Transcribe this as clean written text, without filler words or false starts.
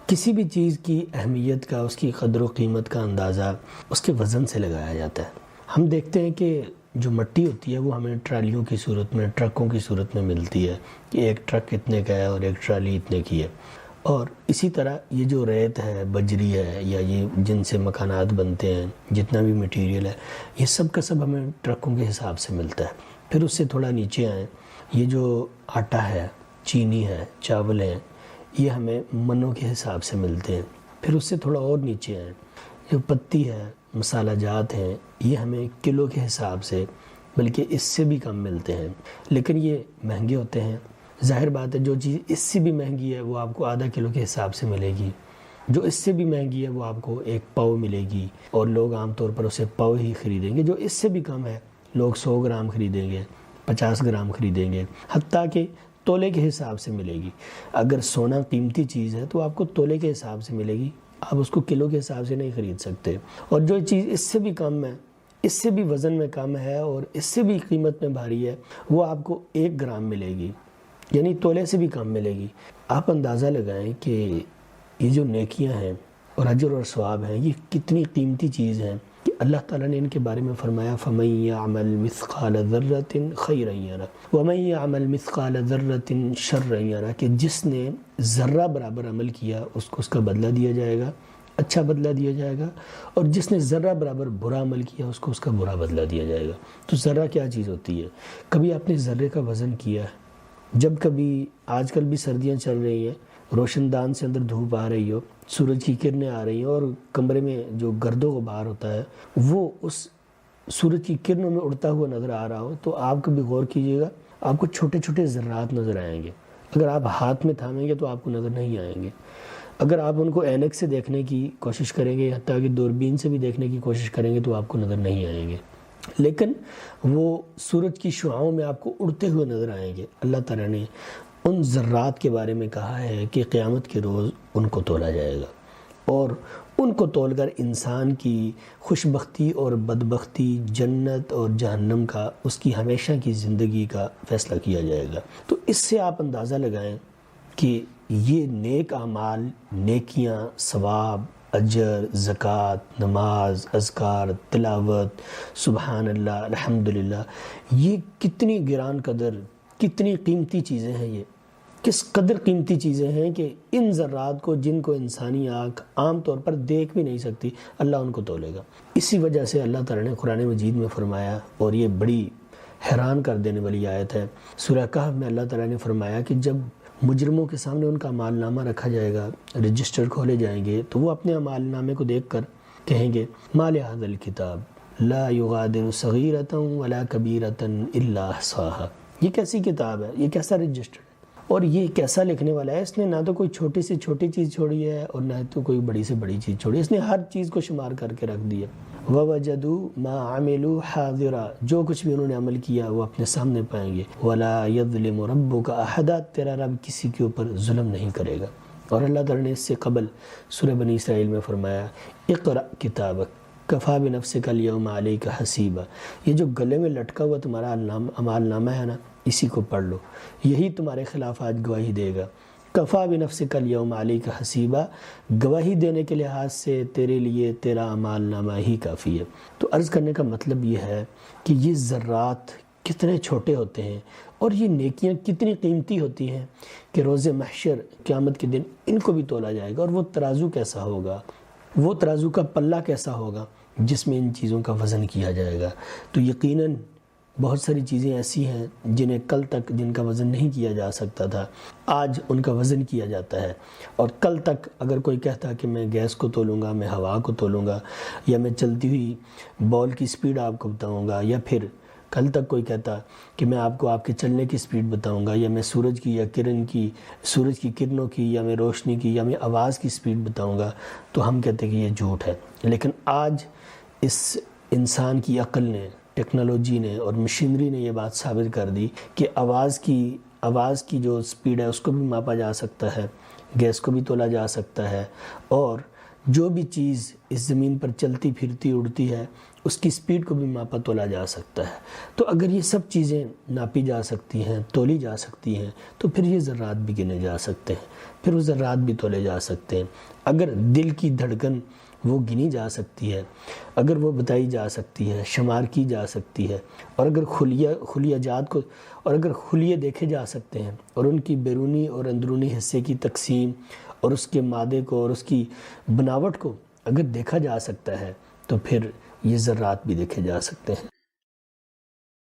کسی بھی چیز کی اہمیت کا، اس کی قدر و قیمت کا اندازہ اس کے وزن سے لگایا جاتا ہے۔ ہم دیکھتے ہیں کہ جو مٹی ہوتی ہے وہ ہمیں ٹرالیوں کی صورت میں، ٹرکوں کی صورت میں ملتی ہے کہ ایک ٹرک اتنے کا ہے اور ایک ٹرالی اتنے کی ہے۔ اور اسی طرح یہ جو ریت ہے، بجری ہے، یا یہ جن سے مکانات بنتے ہیں، جتنا بھی مٹیریل ہے، یہ سب کا سب ہمیں ٹرکوں کے حساب سے ملتا ہے۔ پھر اس سے تھوڑا نیچے آئیں، یہ جو آٹا ہے، چینی ہے، چاول ہے، یہ ہمیں منوں کے حساب سے ملتے ہیں۔ پھر اس سے تھوڑا اور نیچے آئیں، جو پتی ہے، مسالہ جات ہیں، یہ ہمیں کلو کے حساب سے، بلکہ اس سے بھی کم ملتے ہیں، لیکن یہ مہنگے ہوتے ہیں۔ ظاہر بات ہے جو چیز اس سے بھی مہنگی ہے وہ آپ کو آدھا کلو کے حساب سے ملے گی، جو اس سے بھی مہنگی ہے وہ آپ کو ایک پاؤ ملے گی، اور لوگ عام طور پر اسے پاؤ ہی خریدیں گے۔ جو اس سے بھی کم ہے لوگ 100 گرام خریدیں گے، 50 گرام خریدیں گے، حتیٰ کہ تولے کے حساب سے ملے گی۔ اگر سونا قیمتی چیز ہے تو آپ کو تولے کے حساب سے ملے گی، آپ اس کو کلو کے حساب سے نہیں خرید سکتے۔ اور جو چیز اس سے بھی کم ہے، اس سے بھی وزن میں کم ہے اور اس سے بھی قیمت میں بھاری ہے، وہ آپ کو 1 گرام ملے گی، یعنی تولے سے بھی کم ملے گی۔ آپ اندازہ لگائیں کہ یہ جو نیکیاں ہیں اور اجر اور ثواب ہیں، یہ کتنی قیمتی چیز ہیں کہ اللہ تعالیٰ نے ان کے بارے میں فرمایا فَمَن يَعْمَلْ مِثْقَالَ ذَرَّةٍ خَيْرًا يَرَهُ وَمَن يَعْمَلْ مِثْقَالَ ذَرَّةٍ شَرًّا يَرَهُ، کہ جس نے ذرہ برابر عمل کیا اس کو اس کا بدلہ دیا جائے گا، اچھا بدلہ دیا جائے گا، اور جس نے ذرہ برابر برا عمل کیا اس کو اس کا برا بدلہ دیا جائے گا۔ تو ذرہ کیا چیز ہوتی ہے؟ کبھی آپ نے ذرے کا وزن کیا ہے؟ جب کبھی، آج کل بھی سردیاں چل رہی ہیں، روشن دان سے اندر دھوپ آ رہی ہو، سورج کی کرنیں آ رہی ہیں، اور کمرے میں جو گرد و غبار ہوتا ہے وہ اس سورج کی کرنوں میں اڑتا ہوا نظر آ رہا ہو، تو آپ کبھی غور کیجئے گا، آپ کو چھوٹے چھوٹے ذرات نظر آئیں گے۔ اگر آپ ہاتھ میں تھامیں گے تو آپ کو نظر نہیں آئیں گے۔ اگر آپ ان کو اینک سے دیکھنے کی کوشش کریں گے، حتیٰ کہ دوربین سے بھی دیکھنے کی کوشش کریں گے، تو آپ کو نظر نہیں آئیں گے، لیکن وہ سورج کی شعاؤں میں آپ کو اڑتے ہوئے نظر آئیں گے۔ اللہ تعالیٰ نے ان ذرات کے بارے میں کہا ہے کہ قیامت کے روز ان کو تولا جائے گا، اور ان کو تول کر انسان کی خوش بختی اور بدبختی، جنت اور جہنم کا، اس کی ہمیشہ کی زندگی کا فیصلہ کیا جائے گا۔ تو اس سے آپ اندازہ لگائیں کہ یہ نیک اعمال، نیکیاں، ثواب، اجر، زکوٰۃ، نماز، اذکار، تلاوت، سبحان اللہ، الحمدللہ، یہ کتنی گران قدر، کتنی قیمتی چیزیں ہیں، یہ کس قدر قیمتی چیزیں ہیں کہ ان ذرات کو، جن کو انسانی آنکھ عام طور پر دیکھ بھی نہیں سکتی، اللہ ان کو تولے گا۔ اسی وجہ سے اللہ تعالیٰ نے قرآن مجید میں فرمایا، اور یہ بڑی حیران کر دینے والی آیت ہے، سورہ کہف میں اللہ تعالیٰ نے فرمایا کہ جب مجرموں کے سامنے ان کا اعمال نامہ رکھا جائے گا، رجسٹر کھولے جائیں گے، تو وہ اپنے اعمال نامے کو دیکھ کر کہیں گے ما لہذا الکتاب لا یغادر صغیرۃ ولا کبیرۃ الا احصاها، یہ کیسی کتاب ہے، یہ کیسا رجسٹر ہے، اور یہ کیسا لکھنے والا ہے، اس نے نہ تو کوئی چھوٹی سے چھوٹی چیز چھوڑی ہے اور نہ تو کوئی بڑی سے بڑی چیز چھوڑی ہے، اس نے ہر چیز کو شمار کر کے رکھ دیا۔ وَوَجَدُوا مَا عَمِلُوا حَاضِرًا، جو کچھ بھی انہوں نے عمل کیا وہ اپنے سامنے پائیں گے۔ وَلَا يَظْلِمُ رَبُّكَ أَحَدًا، تیرا رب کسی کے اوپر ظلم نہیں کرے گا۔ اور اللہ تعالیٰ نے اس سے قبل سورہ بنی اسرائیل میں فرمایا اقرأ کتابک کفیٰ بنفسک الیوم علیک حسیبا، یہ جو گلے میں لٹکا ہوا تمہارا اعمال نامہ ہے نا، اسی کو پڑھ لو، یہی تمہارے خلاف آج گواہی دے گا۔ کفیٰ بنفسک الیوم علیک حسیبا، گواہی دینے کے لحاظ سے تیرے لیے تیرا اعمال نامہ ہی کافی ہے۔ تو عرض کرنے کا مطلب یہ ہے کہ یہ ذرات کتنے چھوٹے ہوتے ہیں، اور یہ نیکیاں کتنی قیمتی ہوتی ہیں کہ روز محشر، قیامت کے دن ان کو بھی تولا جائے گا، اور وہ ترازو کیسا ہوگا، وہ ترازو کا پلہ کیسا ہوگا جس میں ان چیزوں کا وزن کیا جائے گا۔ تو یقیناً بہت ساری چیزیں ایسی ہیں جنہیں کل تک جن کا وزن نہیں کیا جا سکتا تھا، آج ان کا وزن کیا جاتا ہے۔ اور کل تک اگر کوئی کہتا کہ میں گیس کو تولوں گا، میں ہوا کو تولوں گا، یا میں چلتی ہوئی بال کی سپیڈ آپ کو بتاؤں گا، یا پھر کل تک کوئی کہتا کہ میں آپ کو آپ کے چلنے کی سپیڈ بتاؤں گا، یا میں سورج کی یا سورج کی کرنوں کی، یا میں روشنی کی، یا میں آواز کی سپیڈ بتاؤں گا، تو ہم کہتے ہیں کہ یہ جھوٹ ہے۔ لیکن آج اس انسان کی عقل نے، ٹیکنالوجی نے اور مشینری نے یہ بات ثابت کر دی کہ آواز کی جو سپیڈ ہے اس کو بھی ماپا جا سکتا ہے، گیس کو بھی تولا جا سکتا ہے، اور جو بھی چیز اس زمین پر چلتی پھرتی اڑتی ہے اس کی سپیڈ کو بھی ماپا تولا جا سکتا ہے۔ تو اگر یہ سب چیزیں ناپی جا سکتی ہیں، تولی جا سکتی ہیں، تو پھر یہ ذرات بھی گنے جا سکتے ہیں، پھر وہ ذرات بھی تولے جا سکتے ہیں۔ اگر دل کی دھڑکن وہ گنی جا سکتی ہے، اگر وہ بتائی جا سکتی ہے، شمار کی جا سکتی ہے، اور اگر خلیہ جات کو اور اگر خلیے دیکھے جا سکتے ہیں اور ان کی بیرونی اور اندرونی حصے کی تقسیم اور اس کے مادے کو اور اس کی بناوٹ کو اگر دیکھا جا سکتا ہے، تو پھر یہ ذرات بھی دیکھے جا سکتے ہیں۔